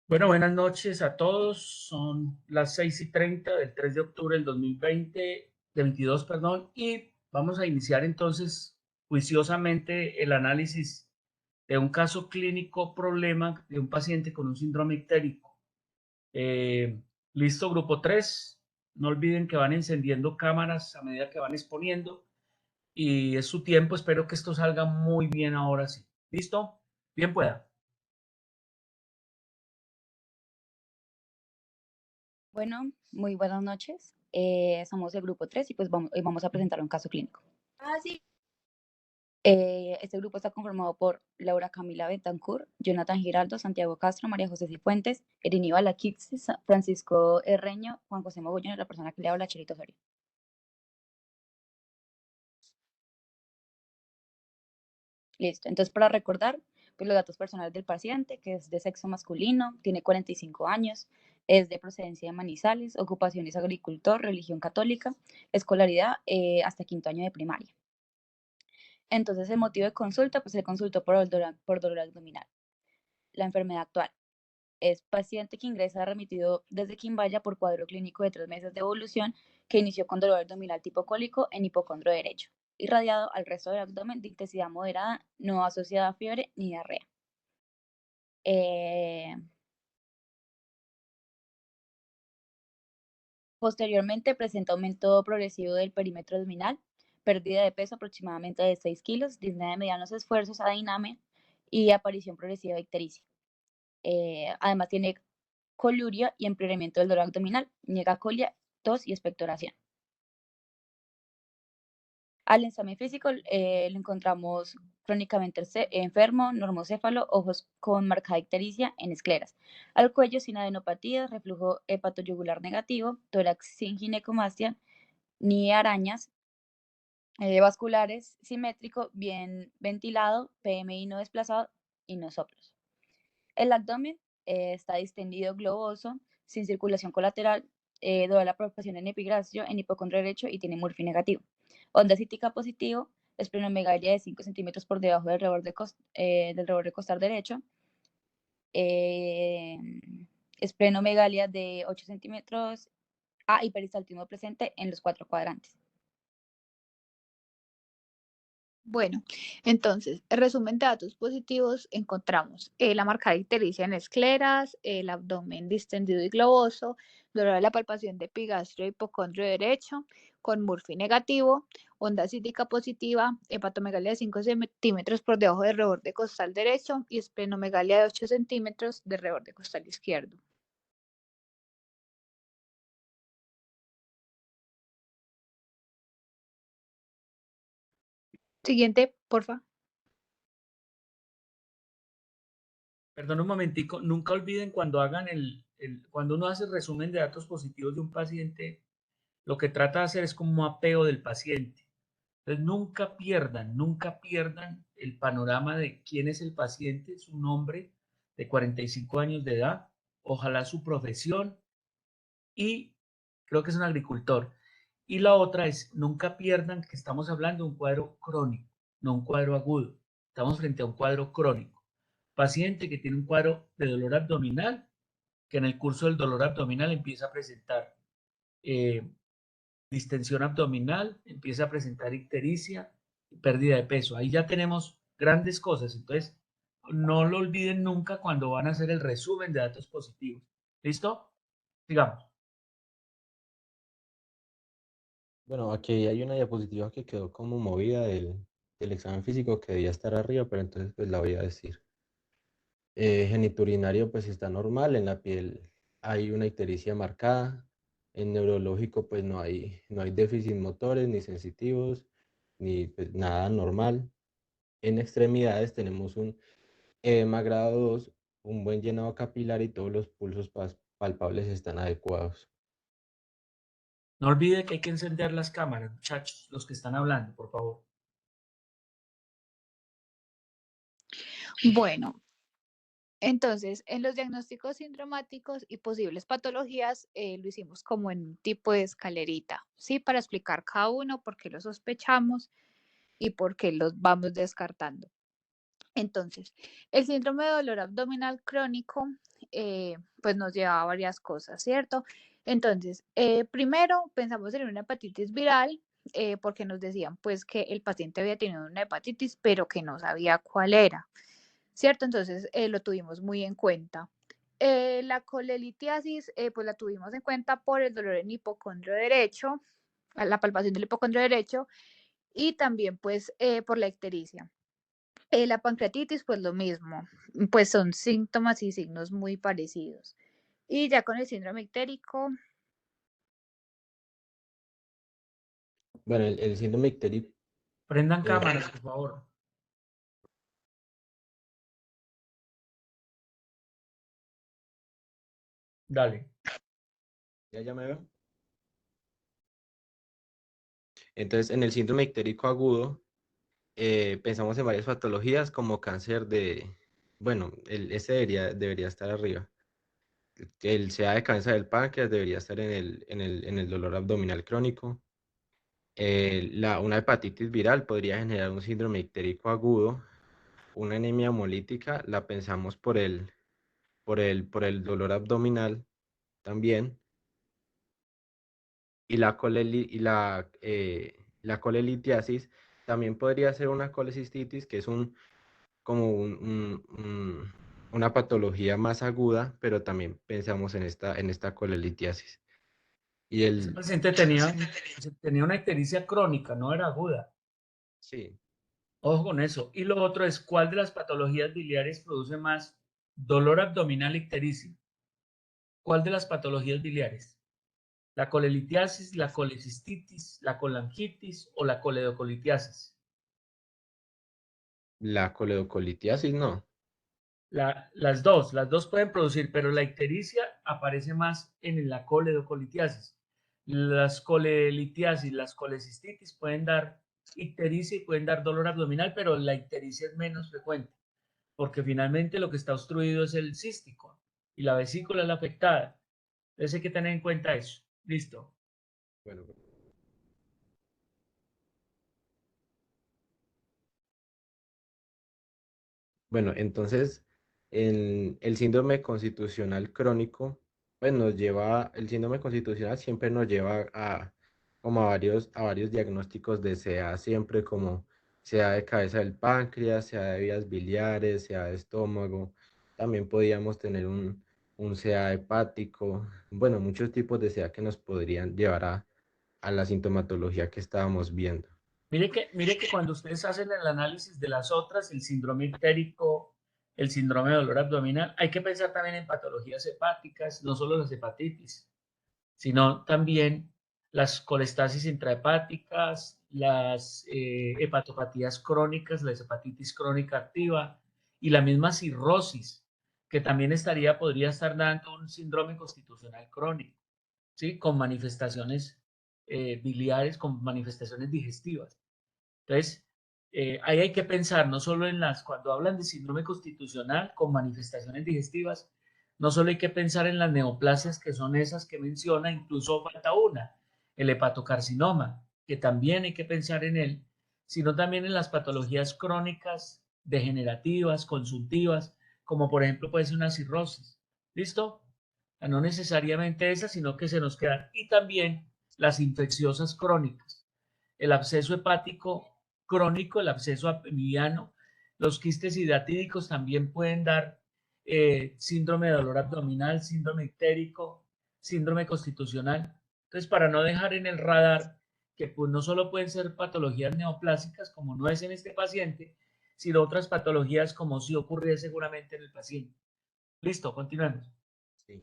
Bueno, buenas noches a todos. Son las 6:30 del 3 de octubre del 2020, de 22, perdón, y vamos a iniciar entonces juiciosamente el análisis de un caso clínico problema de un paciente con un síndrome ictérico. Listo, grupo 3. No olviden que van encendiendo cámaras a medida que van exponiendo y es su tiempo. Espero que esto salga muy bien ahora sí. ¿Listo? Bien pueda. Bueno, muy buenas noches. Somos el grupo 3 y pues hoy vamos a presentar un caso clínico. Este grupo está conformado por Laura Camila Betancourt, Jonathan Giraldo, Santiago Castro, María José Cifuentes, Eriniva Laquixis, Francisco Herreño, Juan José Mogollón y la persona que le habla, Cherito Osorio. Listo. Entonces, para recordar, pues los datos personales del paciente, que es de sexo masculino, tiene 45 años, es de procedencia de Manizales, ocupación es agricultor, religión católica, escolaridad hasta quinto año de primaria. Entonces, el motivo de consulta, pues se consultó por dolor abdominal. La enfermedad actual es paciente que ingresa remitido desde Quimbaya por cuadro clínico de 3 meses de evolución que inició con dolor abdominal tipo cólico en hipocondrio derecho, irradiado al resto del abdomen de intensidad moderada, no asociada a fiebre ni diarrea. Eh, Posteriormente presenta aumento progresivo del perímetro abdominal, pérdida de peso aproximadamente de 6 kilos, disnea de medianos esfuerzos a diname y aparición progresiva de ictericia. Además tiene coluria y empeoramiento del dolor abdominal, niega colia, tos y expectoración. Al examen físico lo encontramos crónicamente enfermo, normocéfalo, ojos con marcada ictericia en escleras, al cuello sin adenopatías, reflujo hepatoyugular negativo, tórax sin ginecomastia, ni arañas, vasculares, simétrico, bien ventilado, PMI no desplazado y no soplos. El abdomen está distendido, globoso, sin circulación colateral, toda la palpación en epigastrio, en hipocondrio derecho y tiene Murphy negativo. Onda cítica positivo, esplenomegalia de 5 centímetros por debajo del reborde costal derecho, eh, esplenomegalia de 8 centímetros, y peristaltismo presente en los 4 cuadrantes. Bueno, entonces, en resumen de datos positivos, encontramos la marcada ictericia en escleras, el abdomen distendido y globoso, dolor de la palpación de epigastrio e hipocondrio derecho, con Murphy negativo, onda cítica positiva, hepatomegalia de 5 centímetros por debajo del reborde costal derecho y esplenomegalia de 8 centímetros de reborde costal izquierdo. Siguiente, porfa. Perdón un momentico, nunca olviden cuando hagan cuando uno hace resumen de datos positivos de un paciente, lo que trata de hacer es como un mapeo del paciente. Entonces nunca pierdan el panorama de quién es el paciente, su nombre de 45 años de edad, ojalá su profesión y creo que es un agricultor. Y la otra es, nunca pierdan que estamos hablando de un cuadro crónico, no un cuadro agudo. Estamos frente a un cuadro crónico. Paciente que tiene un cuadro de dolor abdominal, que en el curso del dolor abdominal empieza a presentar eh, distensión abdominal, empieza a presentar ictericia y pérdida de peso. Ahí ya tenemos grandes cosas. Entonces, no lo olviden nunca cuando van a hacer el resumen de datos positivos. ¿Listo? Sigamos. Bueno, aquí hay una diapositiva que quedó como movida del examen físico que debía estar arriba, pero entonces pues la voy a decir. Geniturinario pues está normal, en la piel hay una ictericia marcada, en neurológico pues no hay déficit motores ni sensitivos, ni pues, nada normal. En extremidades tenemos un edema grado 2, un buen llenado capilar y todos los pulsos palpables están adecuados. No olviden que hay que encender las cámaras, muchachos, los que están hablando, por favor. Bueno, entonces, en los diagnósticos sindromáticos y posibles patologías, lo hicimos como en un tipo de escalerita, ¿sí? Para explicar cada uno, por qué lo sospechamos y por qué los vamos descartando. Entonces, el síndrome de dolor abdominal crónico pues nos llevaba a varias cosas, ¿cierto? Entonces, primero pensamos en una hepatitis viral, porque nos decían pues que el paciente había tenido una hepatitis, pero que no sabía cuál era, ¿cierto? Entonces lo tuvimos muy en cuenta. La colelitiasis, pues la tuvimos en cuenta por el dolor en hipocondrio derecho, la palpación del hipocondrio derecho, y también pues por la ictericia. La pancreatitis, pues lo mismo, pues son síntomas y signos muy parecidos. Y ya con el síndrome ictérico, Bueno, el síndrome ictérico, Prendan eh, cámaras, por favor. Dale. ya me veo. Entonces, en el síndrome ictérico agudo, pensamos en varias patologías como cáncer bueno, ese debería estar arriba. El CA de cabeza del páncreas debería estar en el dolor abdominal crónico. Una hepatitis viral podría generar un síndrome ictérico agudo. Una anemia hemolítica la pensamos por el dolor abdominal también. Y la colelitiasis también podría ser una colecistitis, que es una patología más aguda, pero también pensamos en esta colelitiasis. Y Ese el, paciente tenía una ictericia crónica, no era aguda. sí, Ojo con eso. Y lo otro es, ¿cuál de las patologías biliares produce más dolor abdominal e ictericia? ¿Cuál de las patologías biliares? ¿La colelitiasis, la colecistitis, la colangitis o la coledocolitiasis? la coledocolitiasis no. Las dos pueden producir, pero la ictericia aparece más en la coledocolitiasis. Las colelitiasis, las colecistitis pueden dar ictericia y pueden dar dolor abdominal, pero la ictericia es menos frecuente, porque finalmente lo que está obstruido es el cístico y la vesícula es la afectada. Entonces hay que tener en cuenta eso. Listo. Bueno, bueno, entonces el síndrome constitucional crónico, pues el síndrome constitucional siempre nos lleva como a varios diagnósticos de CA, siempre como CA de cabeza del páncreas, CA de vías biliares, CA de estómago. También podríamos tener un CA hepático, bueno, muchos tipos de CA que nos podrían llevar a la sintomatología que estábamos viendo. Mire que cuando ustedes hacen el análisis de las otras, el síndrome ictérico, el síndrome de dolor abdominal, hay que pensar también en patologías hepáticas, no solo las hepatitis, sino también las colestasis intrahepáticas, las hepatopatías crónicas, la hepatitis crónica activa y la misma cirrosis, que también podría estar dando un síndrome constitucional crónico, ¿sí? Con manifestaciones biliares, con manifestaciones digestivas. Entonces, ahí hay que pensar no solo cuando hablan de síndrome constitucional con manifestaciones digestivas, no solo hay que pensar en las neoplasias que son esas que menciona, incluso falta una, el hepatocarcinoma, que también hay que pensar en él, sino también en las patologías crónicas, degenerativas, consultivas, como por ejemplo puede ser una cirrosis. ¿Listo? No necesariamente esa, sino que se nos quedan. Y también las infecciosas crónicas, el absceso hepático crónico, el absceso mediano, los quistes hidratídicos también pueden dar síndrome de dolor abdominal, síndrome ictérico, síndrome constitucional. Entonces, para no dejar en el radar que pues, no solo pueden ser patologías neoplásicas, como no es en este paciente, sino otras patologías como si ocurría seguramente en el paciente. Listo, continuemos. Sí.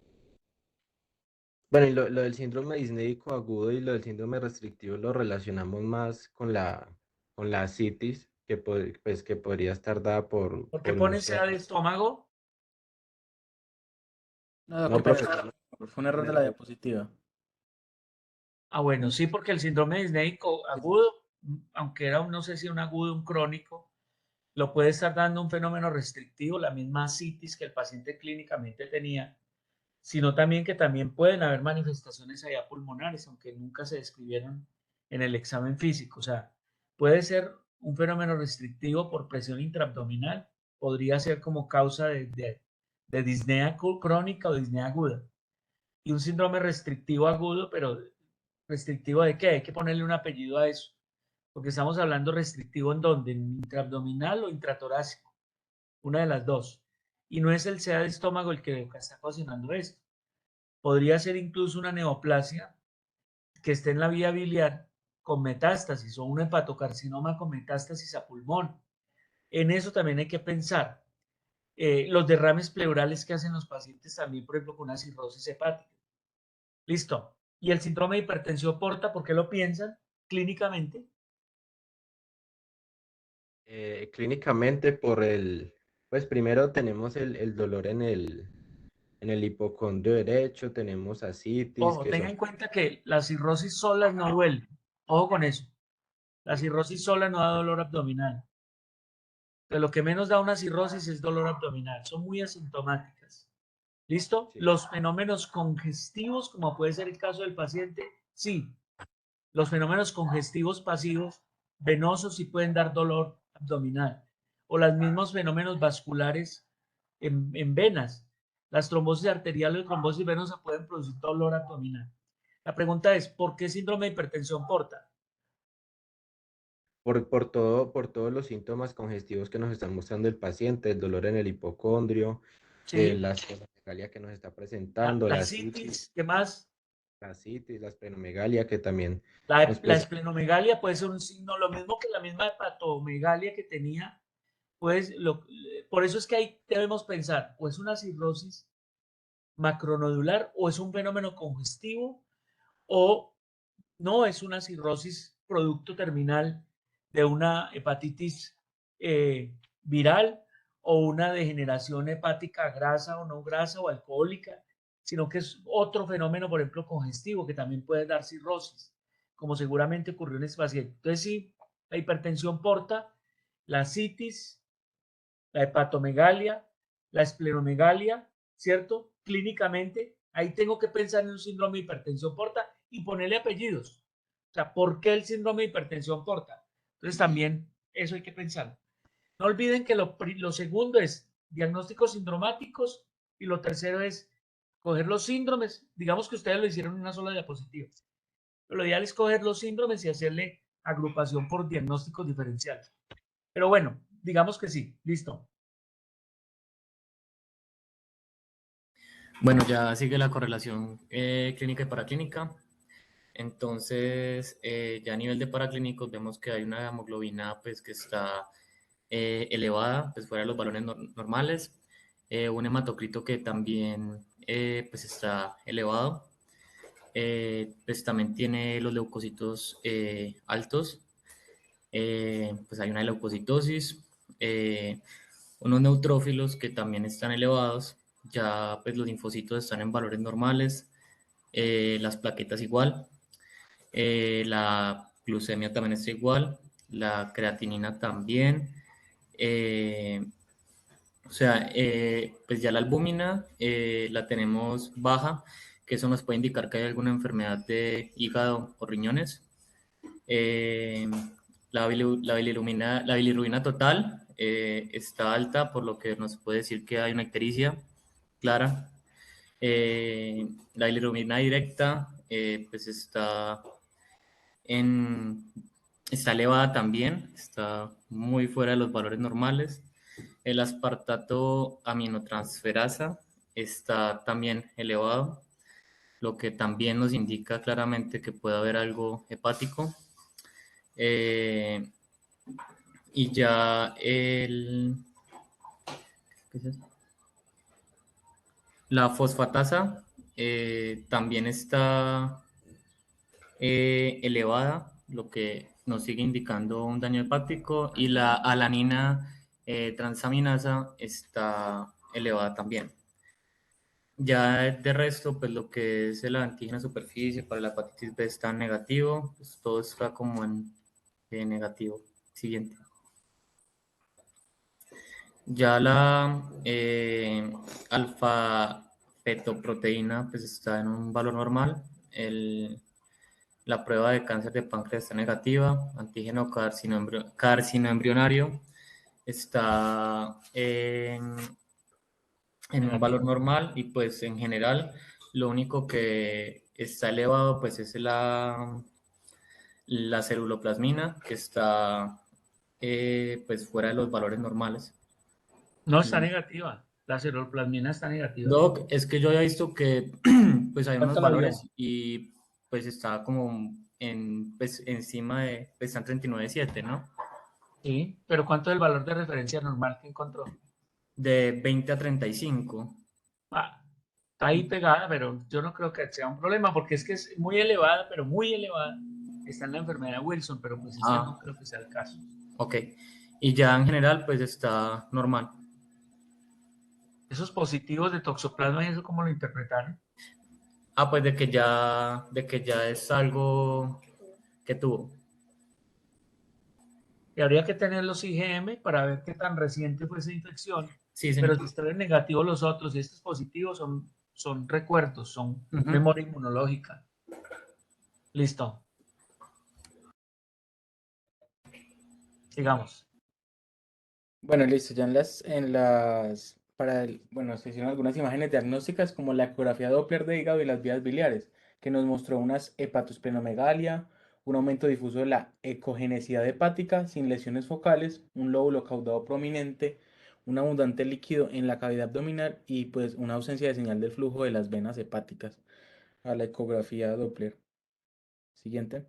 Bueno, y lo del síndrome disnéico agudo y lo del síndrome restrictivo lo relacionamos más con la citis, que podría estar dada por, ¿Por qué por un ponen CA. sea de estómago? No, qué No, pena, profesor. fue un error de la diapositiva. Ah, bueno, sí, porque el síndrome disnéico agudo, aunque era, no sé si un agudo, un crónico, lo puede estar dando un fenómeno restrictivo, la misma citis que el paciente clínicamente tenía, sino también que también pueden haber manifestaciones allá pulmonares, aunque nunca se describieron en el examen físico. O sea, puede ser un fenómeno restrictivo por presión intraabdominal, podría ser como causa de disnea crónica o disnea aguda. Y un síndrome restrictivo agudo, pero ¿restrictivo de qué? Hay que ponerle un apellido a eso, porque estamos hablando restrictivo en dónde, en intraabdominal o intratorácico, una de las dos. Y no es el SEA de estómago el que está ocasionando esto. Podría ser incluso una neoplasia que esté en la vía biliar con metástasis o un hepatocarcinoma con metástasis a pulmón. En eso también hay que pensar. Los derrames pleurales que hacen los pacientes también, por ejemplo, con una cirrosis hepática. Listo. ¿Y el síndrome de hipertensión porta? ¿Por qué lo piensan clínicamente? Clínicamente pues primero tenemos el dolor en el hipocondrio derecho, tenemos ascitis, Ojo, que tenga son en cuenta que la cirrosis sola no duele. Ojo con eso. La cirrosis sola no da dolor abdominal. De lo que menos da una cirrosis es dolor abdominal. Son muy asintomáticas. ¿Listo? sí. Los fenómenos congestivos, como puede ser el caso del paciente, sí. Los fenómenos congestivos pasivos, venosos, sí pueden dar dolor abdominal. O los mismos fenómenos vasculares en venas. Las trombosis arteriales o trombosis venosa pueden producir dolor abdominal. La pregunta es, ¿por qué síndrome de hipertensión porta? Por todos los síntomas congestivos que nos está mostrando el paciente, el dolor en el hipocondrio, ¿Sí? la esplenomegalia que nos está La, presentando, la la citis, citis, ¿qué más? la esplenomegalia que también nos La presenta. esplenomegalia puede ser un signo, lo mismo que la misma hepatomegalia que tenía, pues por eso es que ahí debemos pensar, o es una cirrosis macronodular, o es un fenómeno congestivo, o no es una cirrosis producto terminal de una hepatitis viral o una degeneración hepática grasa o no grasa o alcohólica, sino que es otro fenómeno, por ejemplo, congestivo, que también puede dar cirrosis, como seguramente ocurrió en este paciente. Entonces, sí, la hipertensión porta, la citis, la hepatomegalia, la esplenomegalia, ¿cierto? Clínicamente, ahí tengo que pensar en un síndrome de hipertensión porta y ponerle apellidos. O sea, ¿por qué el síndrome de hipertensión porta? Entonces también eso hay que pensar. No olviden que lo segundo es diagnósticos sindromáticos y lo tercero es coger los síndromes. Digamos que ustedes lo hicieron en una sola diapositiva. Pero lo ideal es coger los síndromes y hacerle agrupación por diagnósticos diferenciales. Pero bueno, digamos que sí, listo. Bueno, ya sigue la correlación clínica y paraclínica. Entonces, ya a nivel de paraclínicos vemos que hay una hemoglobina pues, que está elevada, pues fuera de los valores normales. Un hematocrito que también pues está elevado. Pues también tiene los leucocitos altos. Pues hay una leucocitosis. Unos neutrófilos que también están elevados. Ya pues los linfocitos están en valores normales. Las plaquetas igual. La glucemia también está igual. La creatinina también. O sea, pues ya la albúmina la tenemos baja, que eso nos puede indicar que hay alguna enfermedad de hígado o riñones. Eh, la bilirrubina total está alta, por lo que nos puede decir que hay una ictericia clara. La bilirrubina directa pues está elevada también, está muy fuera de los valores normales. El aspartato aminotransferasa está también elevado, lo que también nos indica claramente que puede haber algo hepático. Y ya la fosfatasa también está elevada, lo que nos sigue indicando un daño hepático, y la alanina transaminasa está elevada también. Ya de resto, pues lo que es el antígeno superficie para la hepatitis B está en negativo, pues todo está como en negativo. Siguiente. Ya la alfa-fetoproteína pues está en un valor normal. La prueba de cáncer de páncreas está negativa. Antígeno carcinoembrionario está en en un valor Negativo. normal y pues en general lo único que está elevado pues es la ceruloplasmina que está pues fuera de los valores normales. No está Y, negativa. La ceruloplasmina está negativa. Doc, es que yo había visto que pues hay unos ¿Cuánto la valores vio? y pues está como pues encima de, pues está en 39.7, ¿no? Sí, pero ¿cuánto es el valor de referencia normal que encontró? De 20 a 35. Ah, está ahí pegada, pero yo no creo que sea un problema porque es que es muy elevada, pero muy elevada. Está en la enfermedad de Wilson, pero pues este no Ah, creo que sea el caso. ok. Y ya en general pues está normal. Esos positivos de toxoplasma, ¿y eso cómo lo interpretaron? Ah, pues de que ya es algo que tuvo. Y habría que tener los IgM para ver qué tan reciente fue esa infección, Sí, pero señor. si están en negativo los otros y estos positivos son recuerdos, son Ujú. memoria inmunológica. Listo, sigamos. Bueno, listo, ya bueno, se hicieron algunas imágenes diagnósticas como la ecografía Doppler de hígado y las vías biliares, que nos mostró unas hepatosplenomegalia, un aumento difuso de la ecogenicidad hepática sin lesiones focales, un lóbulo caudado prominente, un abundante líquido en la cavidad abdominal y pues una ausencia de señal del flujo de las venas hepáticas a la ecografía Doppler. Siguiente.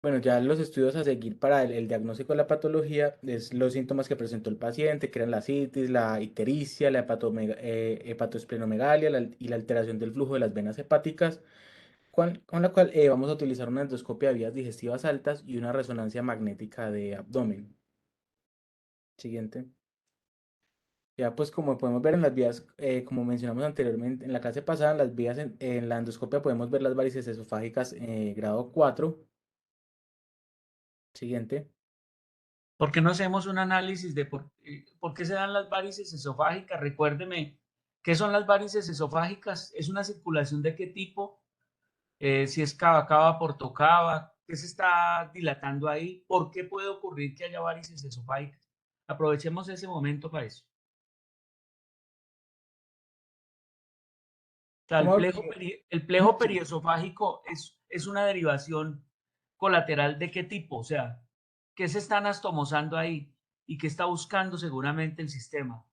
Bueno, ya los estudios a seguir para el diagnóstico de la patología es los síntomas que presentó el paciente, que eran la citis, la ictericia, la hepatosplenomegalia y la alteración del flujo de las venas hepáticas, con la cual vamos a utilizar una endoscopia de vías digestivas altas y una resonancia magnética de abdomen. Siguiente. Ya pues como podemos ver en las vías, como mencionamos anteriormente, en la clase pasada, en las vías en la endoscopia podemos ver las varices esofágicas grado 4. Siguiente. ¿Por qué no hacemos un análisis de por qué se dan las varices esofágicas? Recuérdeme, ¿qué son las varices esofágicas? ¿Es una circulación de qué tipo? Si es cava, cava, portocava, ¿qué se está dilatando ahí? ¿Por qué puede ocurrir que haya varices esofágicas? Aprovechemos ese momento para eso. O sea, ¿Cómo? el plejo periesofágico es una derivación colateral de qué tipo, o sea, ¿qué se está anastomosando ahí y qué está buscando seguramente el sistema?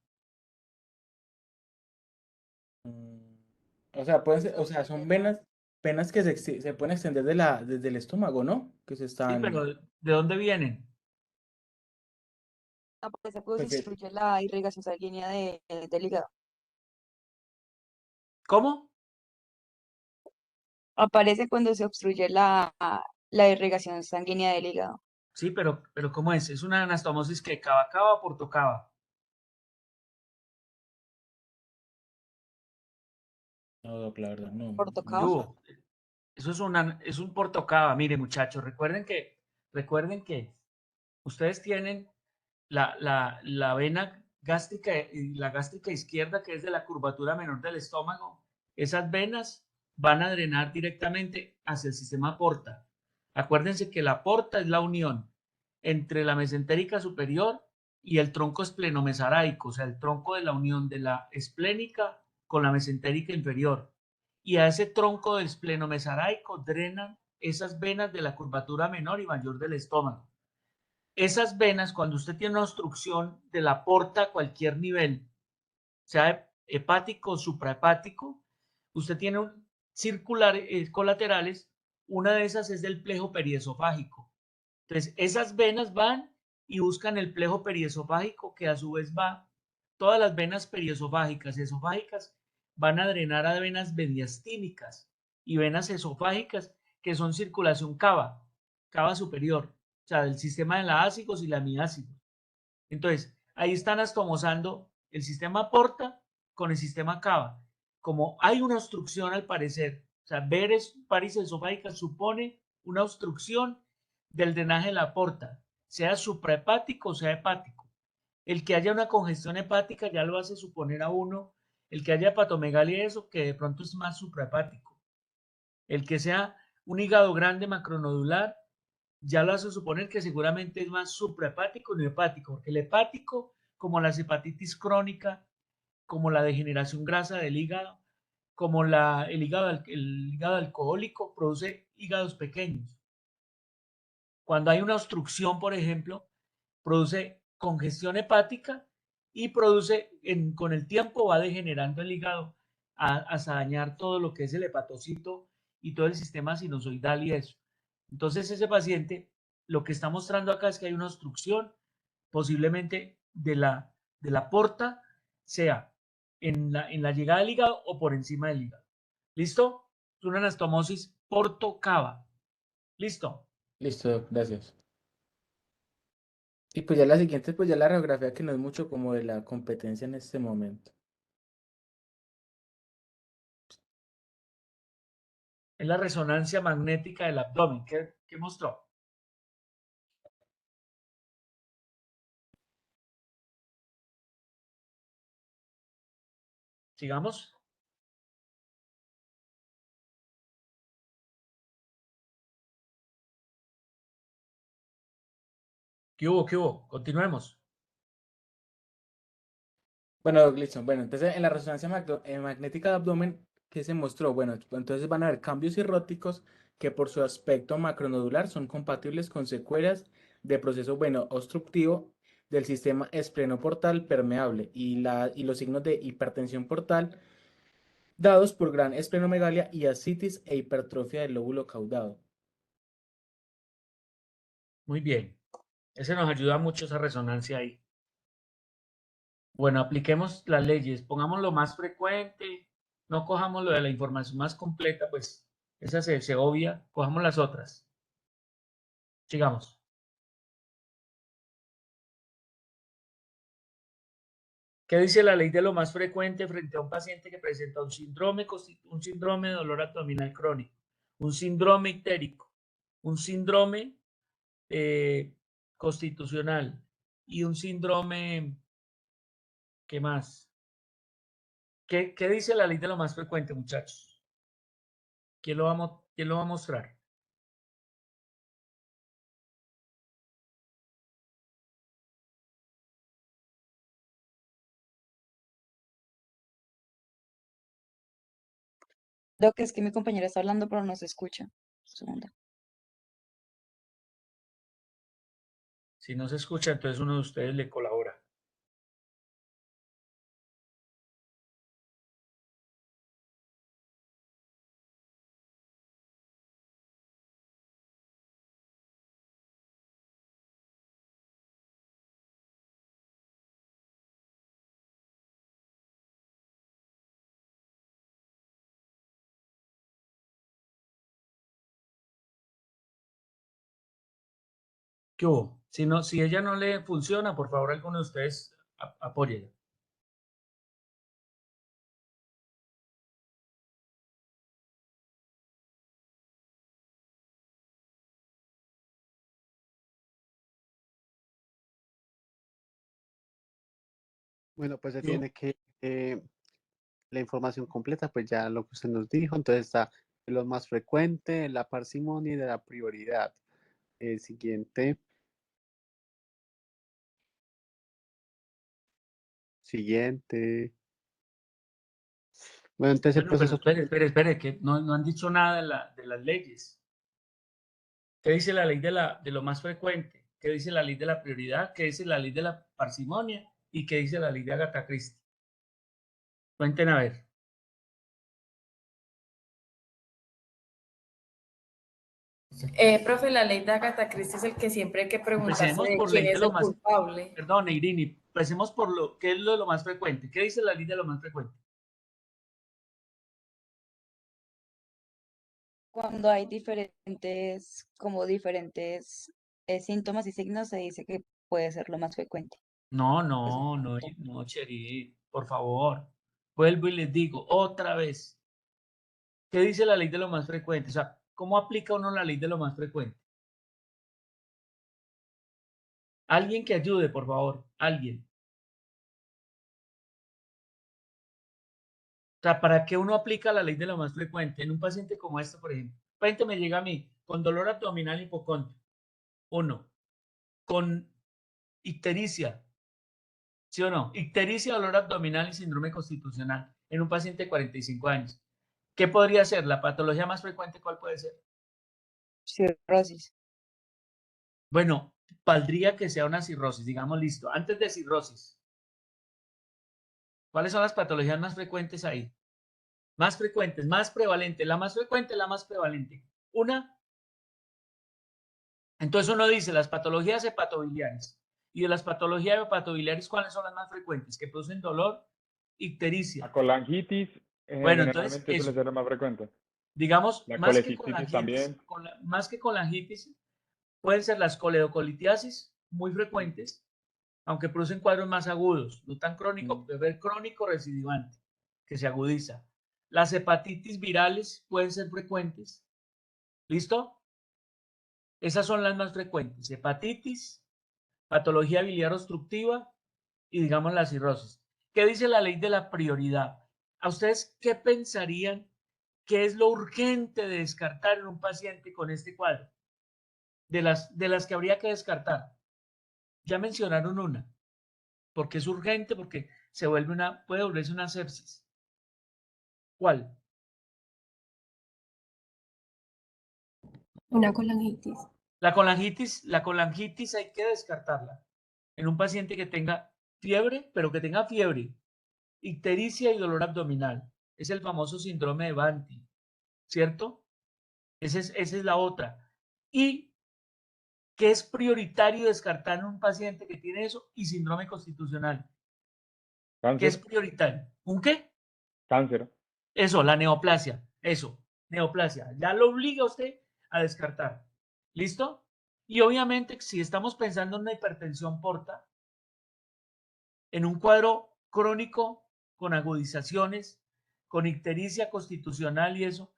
O sea, o sea, son venas que se pueden extender desde el estómago, ¿no? Que se Sí, pero están, ¿de dónde vienen? Aparece cuando pues, se obstruye la irrigación sanguínea del hígado. ¿Cómo? Aparece cuando se obstruye la irrigación sanguínea del hígado. Sí, pero ¿cómo es? Es una anastomosis que cava, cava o portocava. no, Doc, la verdad, no, Por no tocado. sé. Yo, eso es un portocava. Mire, muchachos, recuerden que ustedes tienen la vena gástrica y la gástrica izquierda, que es de la curvatura menor del estómago. Esas venas van a drenar directamente hacia el sistema porta. Acuérdense que la porta es la unión entre la mesentérica superior y el tronco esplenomesaráico, o sea, el tronco de la unión de la esplénica con la mesentérica inferior. Y a ese tronco del esplenomesaráico drenan esas venas de la curvatura menor y mayor del estómago. Esas venas, cuando usted tiene una obstrucción de la porta a cualquier nivel, sea hepático o suprahepático, usted tiene circulares colaterales, una de esas es del plejo periesofágico. Entonces, esas venas van y buscan el plejo periesofágico, que a su vez va, todas las venas periesofágicas y esofágicas van a drenar a venas mediastínicas y venas esofágicas, que son circulación cava, cava superior, o sea, del sistema de la ácigos y la miácigos. Entonces, ahí están astomosando el sistema porta con el sistema cava. Como hay una obstrucción al parecer, o sea, ver varices esofágicas supone una obstrucción del drenaje de la porta, sea suprahepático o sea hepático. El que haya una congestión hepática ya lo hace suponer a uno, el que haya hepatomegalia, eso que de pronto es más suprahepático. El que sea un hígado grande macronodular ya lo hace suponer que seguramente es más suprahepático y no hepático, porque el hepático como la hepatitis crónica, como la degeneración grasa del hígado, como el hígado alcohólico, produce hígados pequeños. Cuando hay una obstrucción, por ejemplo, produce congestión hepática y produce, con el tiempo va degenerando el hígado hasta dañar todo lo que es el hepatocito y todo el sistema sinusoidal y eso. Entonces ese paciente, lo que está mostrando acá es que hay una obstrucción posiblemente de la porta, sea en la llegada del hígado o por encima del hígado. ¿Listo? Es una anastomosis portocava. ¿Listo? Listo, Doc, gracias. Y pues ya la siguiente, pues ya la radiografía que no es mucho como de la competencia en este momento. Es la resonancia magnética del abdomen. ¿Qué mostró? Sigamos. ¿Qué hubo? ¿Qué hubo? Continuemos. Bueno, Doc, listo. Bueno, entonces en la resonancia magnética de abdomen, ¿qué se mostró? Bueno, entonces van a haber cambios cirróticos que por su aspecto macronodular son compatibles con secuelas de proceso, bueno, obstructivo del sistema esplenoportal permeable y los signos de hipertensión portal dados por gran esplenomegalia y ascitis e hipertrofia del lóbulo caudado. Muy bien. Ese nos ayuda mucho esa resonancia ahí. Bueno, apliquemos las leyes. Pongamos lo más frecuente. No cojamos lo de la información más completa, pues esa se obvia. Cojamos las otras. Sigamos. ¿Qué dice la ley de lo más frecuente frente a un paciente que presenta un síndrome de dolor abdominal crónico, un síndrome ictérico, un síndrome constitucional y un síndrome, ¿qué más? ¿Qué dice la ley de lo más frecuente, muchachos? ¿Quién lo va a mostrar? Lo que es que mi compañera está hablando, pero no se escucha. Un segundo. Si no se escucha, entonces uno de ustedes le colabora. ¿Qué hubo? Si ella no le funciona, por favor, alguno de ustedes apóyela. Bueno, pues se ¿Qué hubo? tiene que la información completa, pues ya lo que usted nos dijo. Entonces está lo más frecuente, la parsimonia y de la prioridad. Siguiente. Siguiente. Bueno, entonces el Bueno, pero proceso. espere, que no han dicho nada de las leyes. ¿Qué dice la ley de lo más frecuente? ¿Qué dice la ley de la prioridad? ¿Qué dice la ley de la parsimonia? ¿Y qué dice la ley de Agatha Christie? Cuenten a ver. Profe, la ley de Agatha Christie es el que siempre hay que preguntarse Empecemos de por quién ley de es lo el más, culpable. perdón, Irini, empecemos por ¿qué es lo de lo más frecuente? ¿Qué dice la ley de lo más frecuente? Cuando hay diferentes síntomas y signos, se dice que puede ser lo más frecuente. No, Cheri, por favor. Vuelvo y les digo otra vez. ¿Qué dice la ley de lo más frecuente? O sea, ¿cómo aplica uno la ley de lo más frecuente? Alguien que ayude, por favor. Alguien. O sea, ¿para qué uno aplica la ley de lo más frecuente? En un paciente como este, por ejemplo. El paciente me llega a mí con dolor abdominal hipocóndrico. Uno. Con ictericia. ¿Sí o no? Ictericia, dolor abdominal y síndrome constitucional en un paciente de 45 años. ¿Qué podría ser? ¿La patología más frecuente cuál puede ser? Cirrosis. Bueno, valdría que sea una cirrosis, digamos, listo. Antes de cirrosis, ¿cuáles son las patologías más frecuentes ahí? Más frecuentes, más prevalentes. La más frecuente, la más prevalente. Una. Entonces uno dice las patologías hepatobiliares. Y de las patologías hepatobiliares, ¿cuáles son las más frecuentes? Que producen dolor, ictericia. La colangitis Bueno, entonces generalmente suele eso. ser la más frecuente. Digamos, La más que colecistitis colangitis, también. más que colangitis, pueden ser las coledocolitiasis, muy frecuentes, aunque producen cuadros más agudos, no tan crónico, pero el crónico recidivante, que se agudiza. Las hepatitis virales pueden ser frecuentes. ¿Listo? Esas son las más frecuentes. Hepatitis, patología biliar obstructiva y digamos la cirrosis. ¿Qué dice la ley de la prioridad? ¿A ustedes qué pensarían que es lo urgente de descartar en un paciente con este cuadro? De las que habría que descartar. Ya mencionaron una, porque es urgente, porque puede volverse una sepsis. ¿Cuál? Una colangitis. La colangitis hay que descartarla en un paciente que tenga fiebre, pero que tenga fiebre, ictericia y dolor abdominal. Es el famoso síndrome de Banti, ¿cierto? Esa es la otra. Y que es prioritario descartar en un paciente que tiene eso y síndrome constitucional. ¿Qué es Cáncer. prioritario? ¿Un qué? Cáncer. Eso, la neoplasia. Eso, neoplasia. Ya lo obliga a usted a descartar. ¿Listo? Y obviamente, si estamos pensando en una hipertensión porta, en un cuadro crónico con agudizaciones, con ictericia constitucional y eso,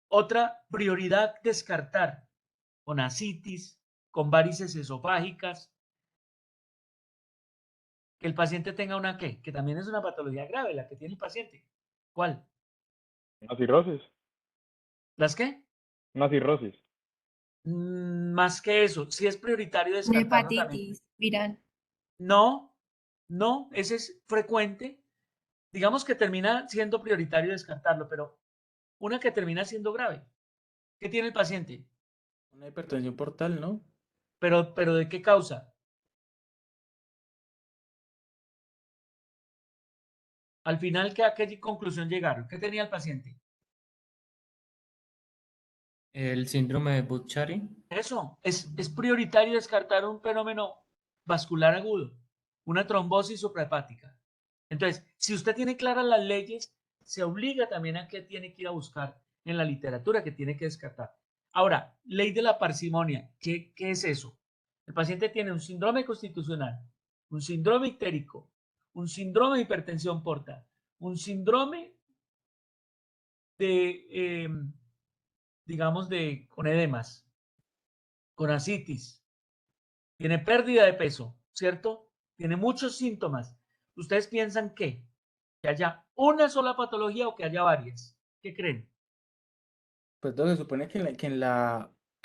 otra prioridad descartar con asitis, con varices esofágicas, que el paciente tenga una ¿qué? Que también es una patología grave la que tiene el paciente. ¿Cuál? Una cirrosis. ¿Las qué? Una cirrosis. Más que eso, si es prioritario Una descartarlo también. hepatitis viral. No, no, ese es frecuente. Digamos que termina siendo prioritario descartarlo, pero una que termina siendo grave. ¿Qué tiene el paciente? Una hipertensión portal, ¿no? Pero ¿de qué causa? Al final, ¿a qué conclusión llegaron? ¿Qué tenía el paciente? El síndrome de Budd-Chiari. Eso, es prioritario descartar un fenómeno vascular agudo, una trombosis suprahepática. Entonces, si usted tiene claras las leyes, se obliga también a que tiene que ir a buscar en la literatura, que tiene que descartar. Ahora, ley de la parsimonia, ¿qué es eso? El paciente tiene un síndrome constitucional, un síndrome ictérico, un síndrome de hipertensión portal, un síndrome de, digamos, con edemas, con asitis, tiene pérdida de peso, ¿cierto? Tiene muchos síntomas. ¿Ustedes piensan que haya una sola patología o que haya varias? ¿Qué creen? Pues entonces se supone que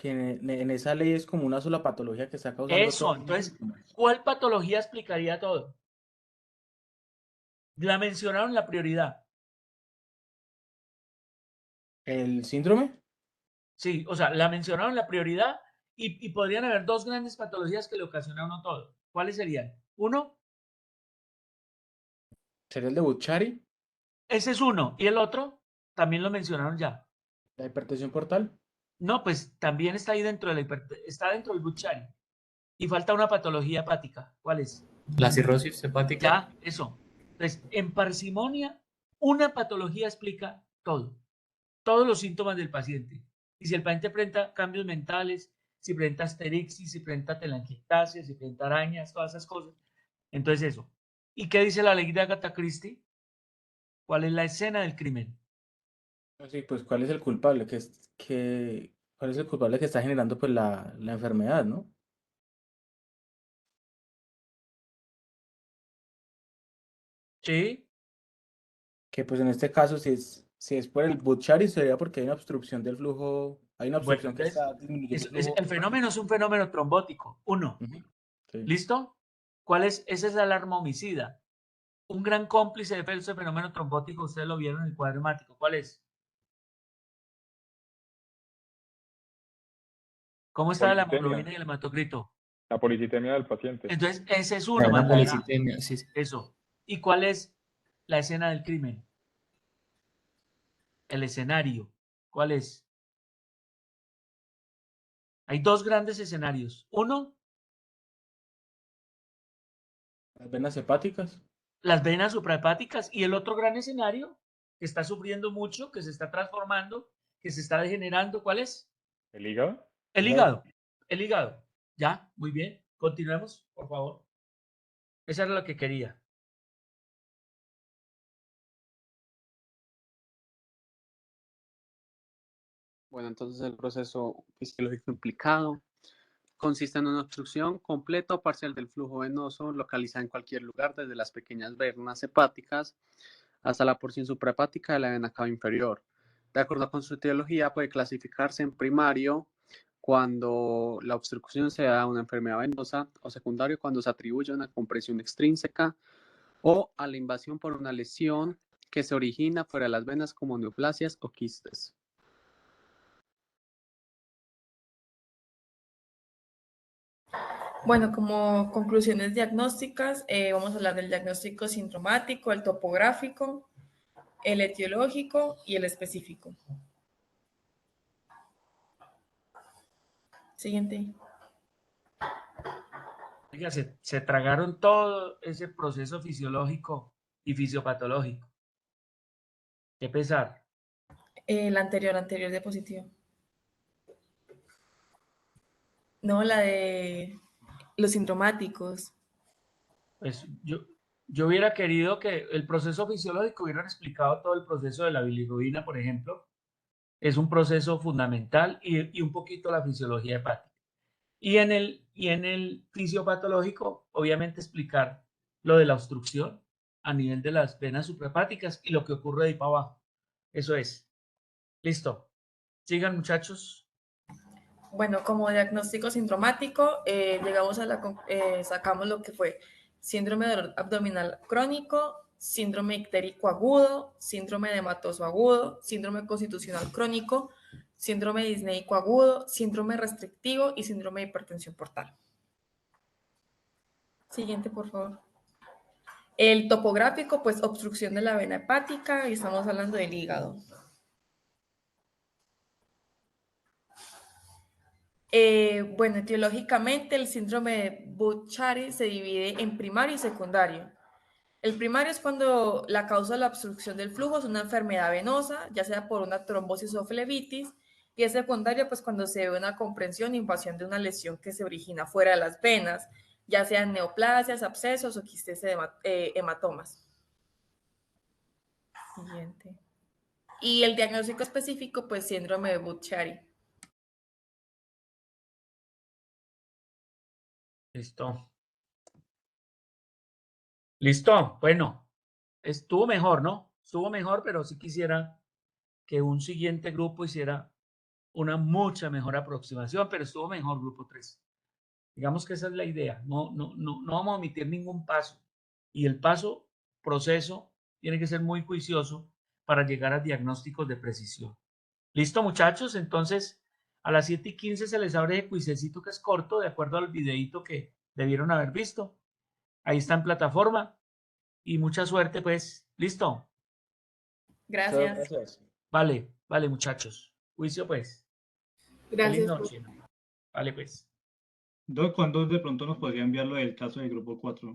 en esa ley es como una sola patología que está causando Eso, todos los entonces, síntomas. ¿cuál patología explicaría todo? La mencionaron la prioridad. ¿El síndrome? Sí, o sea, la mencionaron la prioridad y podrían haber dos grandes patologías que le ocasionaron a todo. ¿Cuáles serían? Uno, ¿Sería el de Budd-Chiari? ese es uno. Y el otro, también lo mencionaron ya. ¿La hipertensión portal? No, pues también está ahí dentro de está dentro del Budd-Chiari. Y falta una patología hepática. ¿Cuál es? La cirrosis hepática. Ya, eso. Entonces, en parsimonia, una patología explica todo, todos los síntomas del paciente. Y si el paciente presenta cambios mentales, si presenta asterixis, si presenta telangiectasia, si presenta arañas, todas esas cosas, entonces eso. ¿Y qué dice la ley de Agatha Christie? ¿Cuál es la escena del crimen? Sí, pues ¿cuál es el culpable? ¿Cuál es el culpable que está generando pues la enfermedad, ¿no? Sí, Que pues en este caso, si es por el Budd-Chiari, sería porque hay una obstrucción del flujo, hay una bueno, obstrucción que entonces está disminuyendo el el flujo. fenómeno es un fenómeno trombótico. Uno, Ujú, sí. ¿listo? ¿Cuál es? Esa es la alarma homicida. Un gran cómplice de ese fenómeno trombótico, ustedes lo vieron en el cuadro hemático. ¿Cuál es? ¿Cómo está la Policitemia. hemoglobina y el hematocrito? La policitemia del paciente. Entonces, ese es uno, Hay una Magdalena. policitemia, sí, sí. Eso. ¿Y cuál es la escena del crimen? El escenario. ¿Cuál es? Hay dos grandes escenarios. Uno, Las venas hepáticas. las venas suprahepáticas, y el otro gran escenario que está sufriendo mucho, que se está transformando, que se está degenerando. ¿Cuál es? ¿El hígado? El hígado. El hígado. Ya, muy bien. Continuemos, por favor. Eso era lo que quería. Bueno, entonces el proceso fisiológico implicado consiste en una obstrucción completa o parcial del flujo venoso localizada en cualquier lugar, desde las pequeñas venas hepáticas hasta la porción suprahepática de la vena cava inferior. De acuerdo con su etiología, puede clasificarse en primario cuando la obstrucción sea una enfermedad venosa, o secundario cuando se atribuye a una compresión extrínseca o a la invasión por una lesión que se origina fuera de las venas, como neoplasias o quistes. Bueno, como conclusiones diagnósticas, vamos a hablar del diagnóstico sintomático, el topográfico, el etiológico y el específico. Siguiente. Oiga, se tragaron todo ese proceso fisiológico y fisiopatológico. Qué pesar. La anterior diapositiva. No, la de los sintomáticos. Pues yo hubiera querido que el proceso fisiológico hubieran explicado todo el proceso de la bilirrubina, por ejemplo. Es un proceso fundamental y un poquito la fisiología hepática. Y en el fisiopatológico, obviamente explicar lo de la obstrucción a nivel de las venas suprahepáticas y lo que ocurre de ahí para abajo. Eso es. Listo. Sigan, muchachos. Bueno, como diagnóstico sintomático, sacamos lo que fue síndrome de dolor abdominal crónico, síndrome ictérico agudo, síndrome de hematoso agudo, síndrome constitucional crónico, síndrome disneico agudo, síndrome restrictivo y síndrome de hipertensión portal. Siguiente, por favor. El topográfico, pues obstrucción de la vena hepática, y estamos hablando del hígado. Bueno, etiológicamente el síndrome de Budd-Chiari se divide en primario y secundario. El primario es cuando la causa de la obstrucción del flujo es una enfermedad venosa, ya sea por una trombosis o flebitis, y el secundario pues cuando se ve una comprensión e invasión de una lesión que se origina fuera de las venas, ya sean neoplasias, abscesos o quistes hematomas. Siguiente. Y el diagnóstico específico, pues síndrome de Budd-Chiari. Listo. Listo. Bueno, estuvo mejor, ¿no? Estuvo mejor, pero sí quisiera que un siguiente grupo hiciera una mucha mejor aproximación, pero estuvo mejor grupo 3. Digamos que esa es la idea. No vamos a omitir ningún paso. Y el proceso, tiene que ser muy juicioso para llegar a diagnósticos de precisión. ¿Listo, muchachos? Entonces, a las 7:15 se les abre el cuisecito que es corto, de acuerdo al videíto que debieron haber visto. Ahí está en plataforma. Y mucha suerte, pues. ¿Listo? Gracias. Vale, muchachos. Juicio, pues. Feliz Gracias. noche. Vale, pues. ¿Cuándo de pronto nos podría enviar lo del caso del grupo 4?